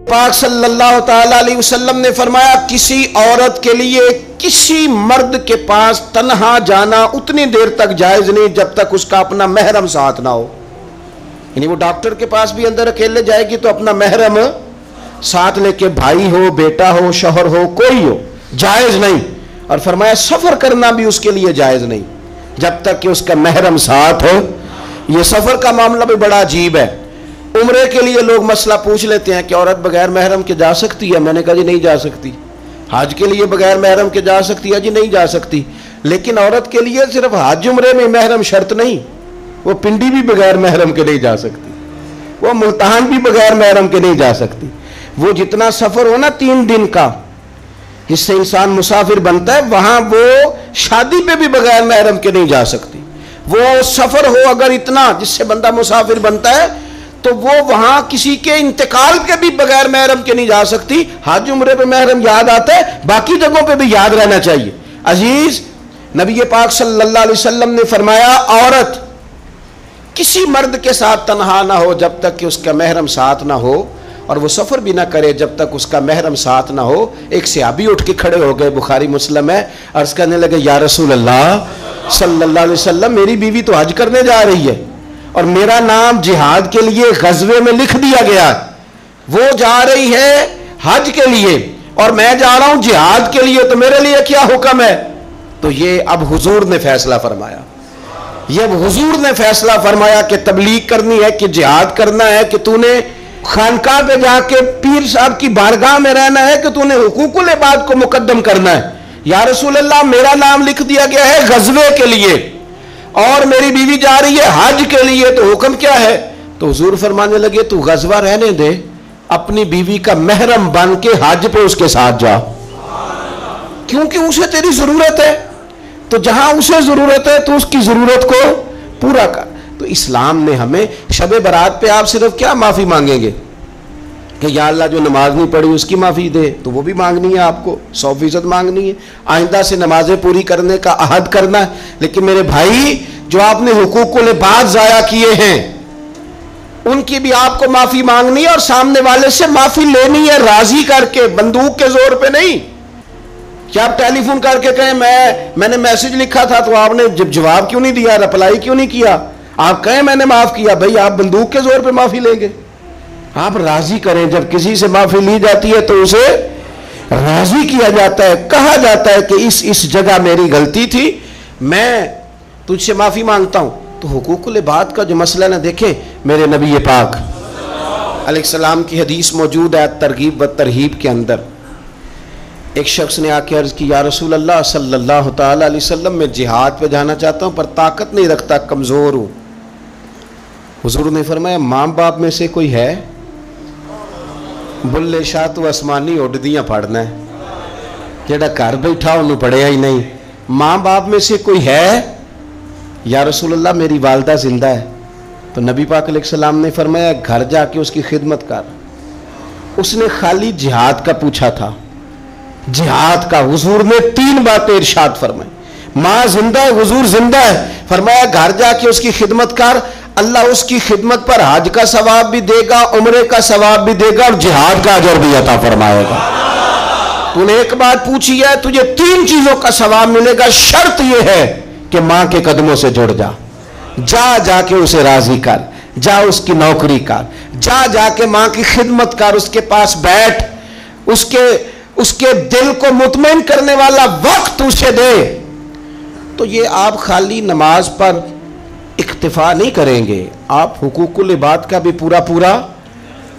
पाक सल्लल्लाहु ताला अलैहि वसल्लम ने फरमाया, किसी औरत के लिए किसी मर्द के पास तन्हा जाना उतनी देर तक जायज नहीं जब तक उसका अपना महरम साथ ना हो। यानी वो डॉक्टर के पास भी अंदर अकेले जाएगी तो अपना महरम साथ लेके, भाई हो, बेटा हो, शौहर हो, कोई हो, जायज नहीं। और फरमाया सफर करना भी उसके लिए जायज नहीं जब तक कि उसका महरम साथ हो। यह सफर का मामला भी बड़ा अजीब है। उम्रे के लिए लोग मसला पूछ लेते हैं कि औरत बगैर महरम के जा सकती है? मैंने कहा जी नहीं जा सकती। हज के लिए बगैर महरम के जा सकती है? जी नहीं जा सकती। लेकिन औरत के लिए सिर्फ हज उम्रे में महरम शर्त नहीं, वो पिंडी भी बगैर महरम के नहीं जा सकती, वो मुल्तान भी बगैर महरम के नहीं जा सकती। वो जितना सफर हो ना 3 दिन का, जिससे इंसान मुसाफिर बनता है, वहां वो शादी पे भी बगैर महरम के नहीं जा सकती। वो सफर हो अगर इतना जिससे बंदा मुसाफिर बनता है, तो वो वहां किसी के इंतकाल के भी बगैर महरम के नहीं जा सकती। हज उम्रे पे महरम याद आता है, बाकी जगहों पे भी याद रहना चाहिए। अजीज, नबी पाक सल्लल्लाहु अलैहि वसल्लम ने फरमाया, औरत किसी मर्द के साथ तन्हा ना हो जब तक कि उसका महरम साथ ना हो, और वो सफर भी ना करे जब तक उसका महरम साथ ना हो। एक सहाबी उठ के खड़े हो गए, बुखारी मुस्लिम है, अर्ज करने लगे, या रसूल अल्लाह सल्लल्लाहु अलैहि वसल्लम, मेरी बीवी तो हज करने जा रही है और मेरा नाम जिहाद के लिए गज़वे में लिख दिया गया, वो जा रही है हज के लिए और मैं जा रहा हूं जिहाद के लिए, तो मेरे लिए क्या हुक्म है? तो ये अब हुजूर ने फैसला फरमाया, ये अब हुजूर ने फैसला फरमाया कि तबलीग करनी है, कि जिहाद करना है, कि तूने खानकाह पे जाके पीर साहब की बारगाह में रहना है, कि तूने हुकूकुल इबाद को मुकद्दम करना है। या रसूल अल्लाह, मेरा नाम लिख दिया गया है गज़वे के लिए और मेरी बीवी जा रही है हज के लिए, तो हुक्म क्या है? तो हुजूर फरमाने लगे, तू गज़वा रहने दे, अपनी बीवी का महरम बन के हज पे उसके साथ जा, क्योंकि उसे तेरी जरूरत है। तो जहां उसे जरूरत है तो उसकी जरूरत को पूरा कर। तो इस्लाम ने हमें शब बरात पे आप सिर्फ क्या माफी मांगेंगे कि या अल्लाह जो नमाज नहीं पढ़ी उसकी माफी दे, तो वो भी मांगनी है आपको, 100% मांगनी है। आइंदा से नमाजें पूरी करने का अहद करना है। लेकिन मेरे भाई, जो आपने हुकूकुल इबाद जाया किए हैं उनकी भी आपको माफी मांगनी है और सामने वाले से माफी लेनी है, राजी करके, बंदूक के जोर पे नहीं। क्या आप टेलीफोन करके कहें मैंने मैसेज लिखा था तो आपने जवाब क्यों नहीं दिया, रिप्लाई क्यों नहीं किया? आप कहें मैंने माफ किया, भाई आप बंदूक के जोर पे माफी लेंगे? आप राजी करें। जब किसी से माफी ली जाती है तो उसे राजी किया जाता है, कहा जाता है कि इस जगह मेरी गलती थी, मैं तुझसे माफी मांगता हूं। तो हुकूकुल इबाद का जो मसला ना, देखें मेरे नबी पाक अलैहिस्सलाम की हदीस मौजूद है तरगीब व तरहीब के अंदर। एक शख्स ने आके अर्ज की, या रसूल अल्लाह सल्लल्लाहु ताला अलैहि वसल्लम, मैं जिहाद पे जाना चाहता हूं पर ताकत नहीं रखता, कमजोर हूं। हुजूर ने फरमाया, मां बाप में से कोई है? बुल्ले शाह तू आसमानी उड़दियां पढ़ना है, जेड़ा घर बैठा उन्होंने पढ़िया ही नहीं। मां बाप में से कोई है? या रसूल अल्लाह, मेरी वालदा जिंदा है। तो नबी पाक अलैहिस्सलाम ने फरमाया, घर जाके उसकी खिदमत कर। उसने खाली जिहाद का पूछा था, जिहाद का। हुजूर ने 3 बातें इरशाद फरमाई, मां जिंदा है, हुजूर जिंदा है, फरमाया घर जाके उसकी खिदमत कर, अल्लाह उसकी खिदमत पर हज का सवाब भी देगा, उम्रे का सवाब भी देगा और जिहाद का अजर भी अता फरमाएगा। तूने एक बात पूछी है, तुझे 3 चीजों का सवाब मिलेगा। शर्त यह है कि मां के कदमों से जुड़ जा, जाके उसे राजी कर, जा उसकी नौकरी कर, जाके मां की खिदमत कर, उसके पास बैठ, उसके दिल को मुतमईन करने वाला वक्त उसे दे। तो ये आप खाली नमाज पर इक्तिफा नहीं करेंगे, आप हुकूकुल इबाद का भी पूरा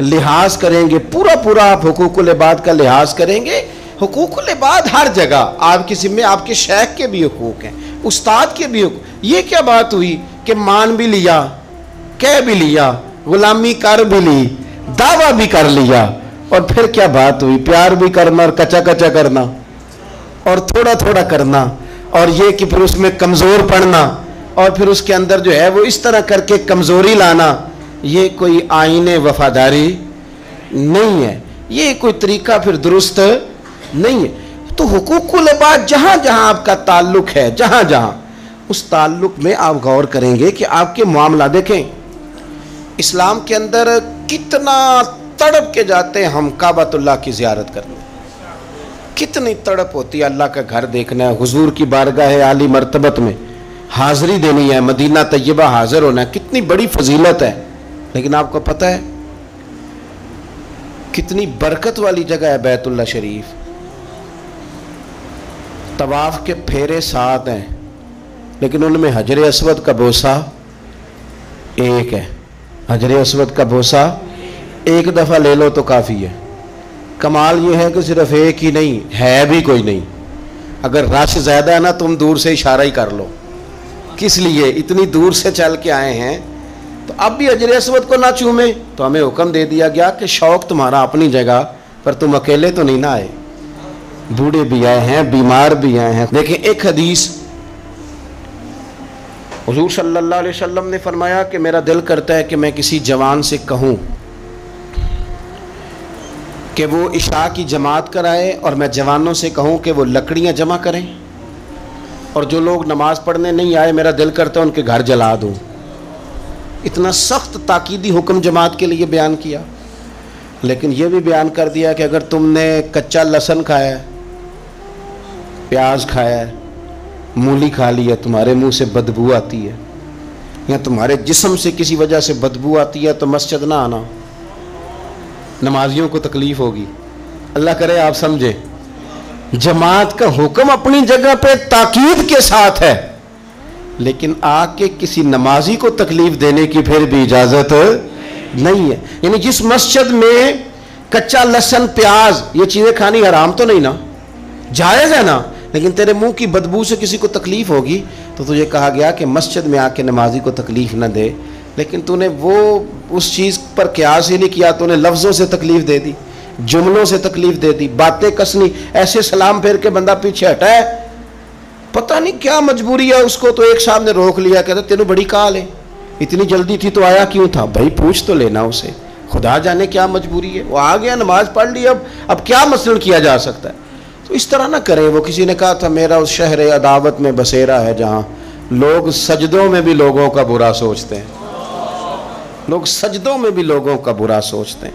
लिहाज करेंगे, पूरा आप हुकूकुल इबाद का लिहाज करेंगे। हुकूकुल इबाद हर जगह आपकी जिम्मे, आपके शेख के भी हुकूक हैं, उस्ताद के भी हुकूक। ये क्या बात हुई कि मान भी लिया, कह भी लिया, गुलामी कर भी ली, दावा भी कर लिया, और फिर क्या बात हुई? प्यार भी करना और कच्चा करना और थोड़ा करना, और ये कि फिर उसमें कमजोर पड़ना और फिर उसके अंदर जो है वो इस तरह करके कमजोरी लाना, ये कोई आईने वफादारी नहीं है, ये कोई तरीका फिर दुरुस्त नहीं है। तो हुकूकुल इबाद जहां जहां आपका ताल्लुक है, जहां जहां उस ताल्लुक में आप गौर करेंगे कि आपके मामला देखें। इस्लाम के अंदर कितना तड़प के जाते हैं हम काबतुल्लाह की ज़ियारत करने। कितनी तड़प होती है अल्लाह का घर देखना है, हुजूर की बारगाह आली मर्तबत में हाज़िरी देनी है, मदीना तैयबा हाजिर होना है, कितनी बड़ी फजीलत है। लेकिन आपको पता है कितनी बरकत वाली जगह है बैतुल्लाह शरीफ। तवाफ के फेरे 7 हैं, लेकिन उनमें हजर अस्वद का बोसा एक है। हजर अस्वद का बोसा एक दफ़ा ले लो तो काफ़ी है। कमाल ये है कि सिर्फ एक ही नहीं है, भी कोई नहीं। अगर रश ज़्यादा है ना, तुम दूर से इशारा ही कर लो। किस लिए? इतनी दूर से चल के आए हैं, तो अब भी हजर अस्वद को ना चूमे। तो हमें हुक्म दे दिया गया कि शौक तुम्हारा अपनी जगह, पर तुम अकेले तो नहीं ना आए, बूढ़े भी आए हैं, बीमार भी आए हैं। देखिए एक हदीस हुजूर सल्लल्लाहु अलैहि वसल्लम ने फरमाया कि मेरा दिल करता है कि मैं किसी जवान से कहूँ कि वो इशा की जमात कराए, और मैं जवानों से कहूँ कि वो लकड़ियाँ जमा करें, और जो लोग नमाज़ पढ़ने नहीं आए मेरा दिल करता है उनके घर जला दूँ। इतना सख्त ताकीदी हुक्म जमात के लिए बयान किया। लेकिन यह भी बयान कर दिया कि अगर तुमने कच्चा लहसुन खाया, प्याज खाया, मूली खा लिया, तुम्हारे मुंह से बदबू आती है या तुम्हारे जिस्म से किसी वजह से बदबू आती है, तो मस्जिद ना आना, नमाजियों को तकलीफ होगी। अल्लाह करे आप समझे। जमात का हुक्म अपनी जगह पे ताकीद के साथ है, लेकिन आके किसी नमाजी को तकलीफ देने की फिर भी इजाजत नहीं है। यानी जिस मस्जिद में कच्चा लहसुन प्याज ये चीजें खानी हराम तो नहीं ना, जायज है ना, लेकिन तेरे मुंह की बदबू से किसी को तकलीफ होगी, तो तुझे कहा गया कि मस्जिद में आके नमाजी को तकलीफ न दे। लेकिन तूने वो उस चीज़ पर क़यास ही नहीं किया, तूने लफ्ज़ों से तकलीफ दे दी, जुमलों से तकलीफ दे दी, बातें कसनी, ऐसे सलाम फेर के बंदा पीछे हटा है, पता नहीं क्या मजबूरी है उसको, तो एक साहब ने रोक लिया, कहते तेनू बड़ी काल है, इतनी जल्दी थी तो आया क्यों था? भाई पूछ तो लेना उसे, खुदा जाने क्या मजबूरी है। वो आ गया, नमाज पढ़ ली, अब क्या मसलन किया जा सकता है? तो इस तरह ना करें। वो किसी ने कहा था मेरा उस शहर अदावत में बसेरा है जहाँ लोग सजदों में भी लोगों का बुरा सोचते हैं, लोग सजदों में भी लोगों का बुरा सोचते हैं।